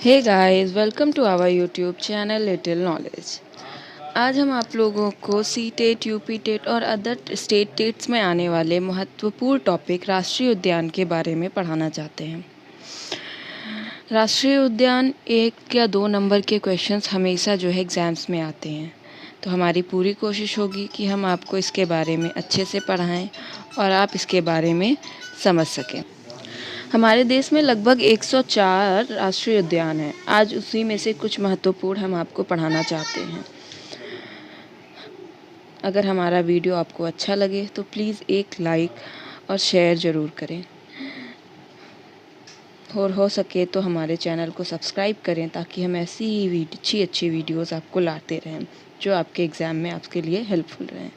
Hey guys, welcome to our YouTube channel Little Knowledge. आज हम आप लोगों को सी टेट, यूपी टेट और अदर स्टेट टेट्स में आने वाले महत्वपूर्ण टॉपिक राष्ट्रीय उद्यान के बारे में पढ़ाना चाहते हैं। राष्ट्रीय उद्यान 1 या 2 नंबर के क्वेश्चंस हमेशा जो है एग्ज़ाम्स में आते हैं, तो हमारी पूरी कोशिश होगी कि हम आपको इसके बारे में अच्छे से पढ़ाएं और आप इसके बारे में समझ सकें। हमारे देश में लगभग 104 राष्ट्रीय उद्यान हैं। आज उसी में से कुछ महत्वपूर्ण हम आपको पढ़ाना चाहते हैं। अगर हमारा वीडियो आपको अच्छा लगे तो प्लीज़ एक लाइक और शेयर ज़रूर करें और हो सके तो हमारे चैनल को सब्सक्राइब करें ताकि हम ऐसी ही अच्छी वीडियोस आपको लाते रहें जो आपके एग्ज़ाम में आपके लिए हेल्पफुल रहें।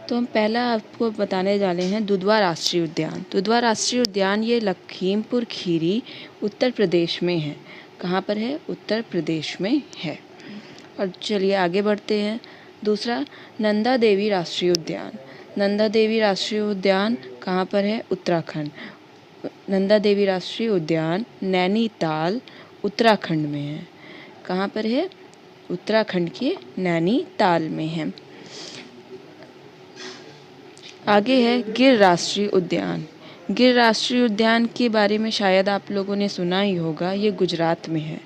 तो हम पहला आपको बताने वाले हैं दुधवा राष्ट्रीय उद्यान। दुधवा राष्ट्रीय उद्यान ये लखीमपुर खीरी उत्तर प्रदेश में है। कहाँ पर है? उत्तर प्रदेश में है। और चलिए आगे बढ़ते हैं। दूसरा, नंदा देवी राष्ट्रीय उद्यान। नंदा देवी राष्ट्रीय उद्यान कहाँ पर है? उत्तराखंड। नंदा देवी राष्ट्रीय उद्यान नैनीताल उत्तराखंड में है। कहाँ पर है? उत्तराखंड के नैनीताल में है। आगे है गिर राष्ट्रीय उद्यान। गिर राष्ट्रीय उद्यान के बारे में शायद आप लोगों ने सुना ही होगा, ये गुजरात में है।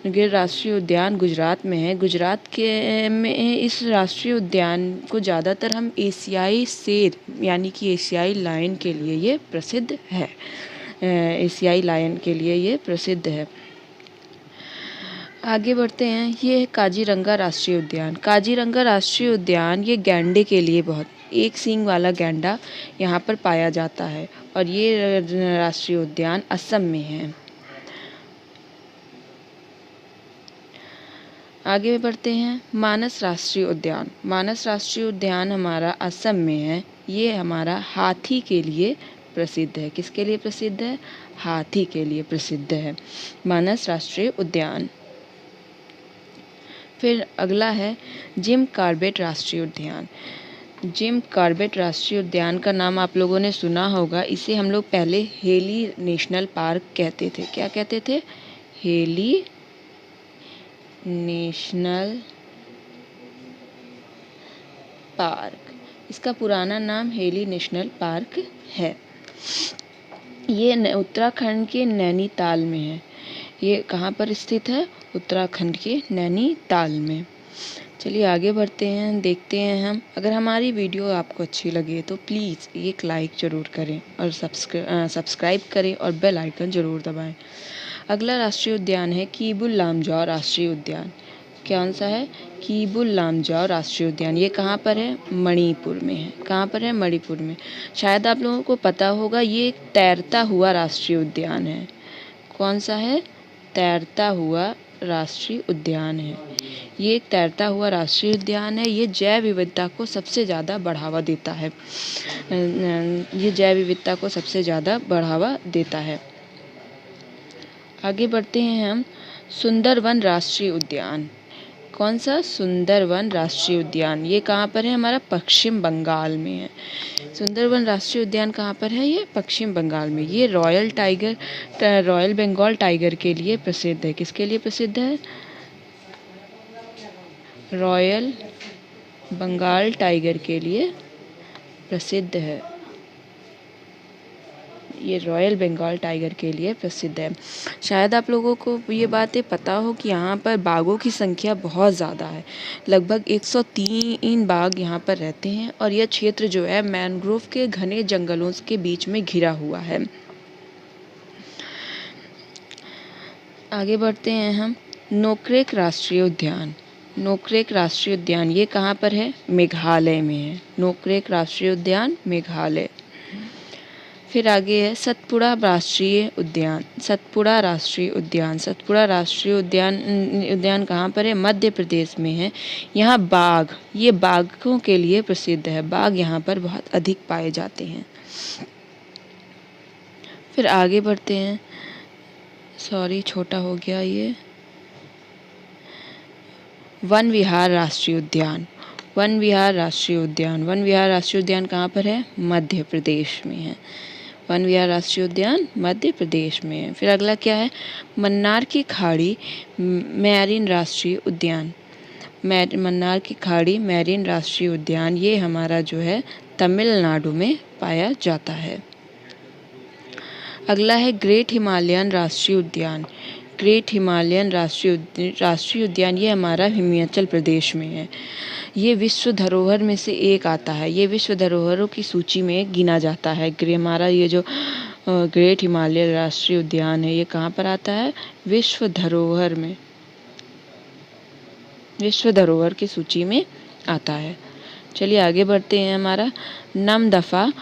गिर राष्ट्रीय उद्यान गुजरात में है। गुजरात के में इस राष्ट्रीय उद्यान को ज़्यादातर हम एशियाई शेर यानी कि एशियाई लायन के लिए ये प्रसिद्ध है। एशियाई लायन के लिए ये प्रसिद्ध है। आगे बढ़ते हैं। ये है काजीरंगा राष्ट्रीय उद्यान। काजीरंगा राष्ट्रीय उद्यान ये गैंडे के लिए एक सींग वाला गैंडा यहाँ पर पाया जाता है और ये राष्ट्रीय उद्यान असम में है। आगे बढ़ते हैं। मानस राष्ट्रीय उद्यान। मानस राष्ट्रीय उद्यान हमारा असम में है। ये हमारा हाथी के लिए प्रसिद्ध है। किसके लिए प्रसिद्ध है? हाथी के लिए प्रसिद्ध है मानस राष्ट्रीय उद्यान। फिर अगला है जिम कॉर्बेट राष्ट्रीय उद्यान। जिम कॉर्बेट राष्ट्रीय उद्यान का नाम आप लोगों ने सुना होगा। इसे हम लोग पहले हेली नेशनल पार्क कहते थे। क्या कहते थे? Heli national park. इसका पुराना नाम हेली नेशनल पार्क है। ये उत्तराखंड के नैनीताल में है। ये कहाँ पर स्थित है? उत्तराखंड के नैनीताल में। चलिए आगे बढ़ते हैं, देखते हैं हम। अगर हमारी वीडियो आपको अच्छी लगे तो प्लीज़ एक लाइक ज़रूर करें और सब्सक्राइब करें और बेल आइकन ज़रूर दबाएं। अगला राष्ट्रीय उद्यान है कीबुल लामजाओ राष्ट्रीय उद्यान। कौन सा है? कीबुल लामजाओ राष्ट्रीय उद्यान। ये कहाँ पर है? मणिपुर में है। कहाँ पर है? मणिपुर में। शायद आप लोगों को पता होगा, ये एक तैरता हुआ राष्ट्रीय उद्यान है। कौन सा है? तैरता हुआ राष्ट्रीय उद्यान है। ये एक तैरता हुआ राष्ट्रीय उद्यान है। ये जैव विविधता को सबसे ज़्यादा बढ़ावा देता है। ये जैव विविधता को सबसे ज़्यादा बढ़ावा देता है। आगे बढ़ते हैं हम। सुंदरवन राष्ट्रीय उद्यान। कौन सा? सुंदरवन राष्ट्रीय उद्यान। ये कहाँ पर है? हमारा पश्चिम बंगाल में है। सुंदरवन राष्ट्रीय उद्यान कहाँ पर है? ये पश्चिम बंगाल में। ये रॉयल बंगाल टाइगर के लिए प्रसिद्ध है। किसके लिए प्रसिद्ध है? रॉयल बंगाल टाइगर के लिए प्रसिद्ध है। ये रॉयल बंगाल टाइगर के लिए प्रसिद्ध है। शायद आप लोगों को ये बातें पता हो कि यहाँ पर बाघों की संख्या बहुत ज़्यादा है। लगभग 103 बाघ यहाँ पर रहते हैं और यह क्षेत्र जो है मैंग्रोव के घने जंगलों के बीच में घिरा हुआ है। आगे बढ़ते हैं हम। नोकरेक राष्ट्रीय उद्यान। नोकरेक राष्ट्रीय उद्यान ये कहाँ पर है? मेघालय में है। नोकरेक राष्ट्रीय उद्यान मेघालय। फिर आगे है सतपुड़ा राष्ट्रीय उद्यान। सतपुड़ा राष्ट्रीय उद्यान। सतपुड़ा राष्ट्रीय उद्यान कहाँ पर है? मध्य प्रदेश में है। यहाँ ये बाघों के लिए प्रसिद्ध है। बाघ यहाँ पर बहुत अधिक पाए जाते हैं। फिर आगे बढ़ते हैं। सॉरी, छोटा हो गया ये। वन विहार राष्ट्रीय उद्यान। वन विहार राष्ट्रीय उद्यान। वन विहार राष्ट्रीय उद्यान कहाँ पर है? मध्य प्रदेश में है। वन विहार राष्ट्रीय उद्यान मध्य प्रदेश में है। फिर अगला क्या है, मन्नार की खाड़ी मैरीन राष्ट्रीय उद्यान। मन्नार की खाड़ी मैरीन राष्ट्रीय उद्यान ये हमारा जो है तमिलनाडु में पाया जाता है। अगला है ग्रेट हिमालयन राष्ट्रीय उद्यान। ग्रेट हिमालयन राष्ट्रीय उद्यान ये हमारा हिमाचल प्रदेश में है। ये विश्व धरोहर में से एक आता है। ये विश्व धरोहरों की सूची में गिना जाता है। हमारा ये जो ग्रेट हिमालयन राष्ट्रीय उद्यान है ये कहाँ पर आता है, विश्व धरोहर में, विश्व धरोहर की सूची में आता है। चलिए आगे बढ़ते हैं। हमारा नमदफा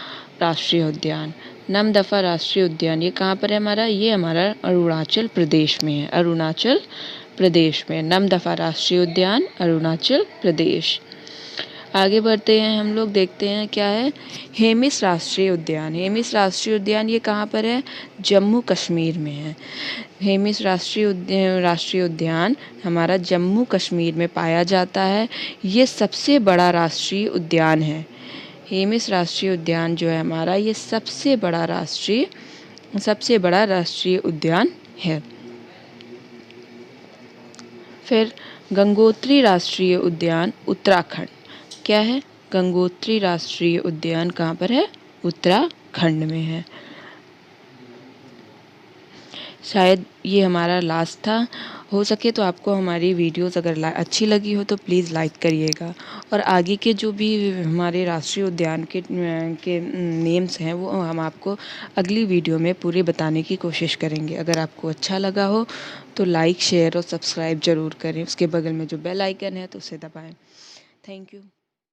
राष्ट्रीय उद्यान। नमदफा राष्ट्रीय उद्यान ये कहाँ पर है हमारा, ये हमारा अरुणाचल प्रदेश में है। अरुणाचल प्रदेश में नमदफा राष्ट्रीय उद्यान, अरुणाचल प्रदेश। आगे बढ़ते हैं हम लोग, देखते हैं क्या है, हेमिस राष्ट्रीय उद्यान। हेमिस राष्ट्रीय उद्यान ये कहाँ पर है, जम्मू कश्मीर में है। हेमिस राष्ट्रीय उद्यान हमारा जम्मू कश्मीर में पाया जाता है। ये सबसे बड़ा राष्ट्रीय उद्यान है। हेमिस राष्ट्रीय उद्यान जो है हमारा ये सबसे बड़ा राष्ट्रीय उद्यान है। फिर गंगोत्री राष्ट्रीय उद्यान उत्तराखंड। क्या है, गंगोत्री राष्ट्रीय उद्यान कहाँ पर है, उत्तराखंड में है। शायद ये हमारा लास्ट था। हो सके तो आपको हमारी वीडियोस अगर अच्छी लगी हो तो प्लीज़ लाइक करिएगा, और आगे के जो भी हमारे राष्ट्रीय उद्यान के नेम्स हैं वो हम आपको अगली वीडियो में पूरे बताने की कोशिश करेंगे। अगर आपको अच्छा लगा हो तो लाइक, शेयर और सब्सक्राइब ज़रूर करें। उसके बगल में जो बेल आइकन है तो उसे दबाएं। Thank you.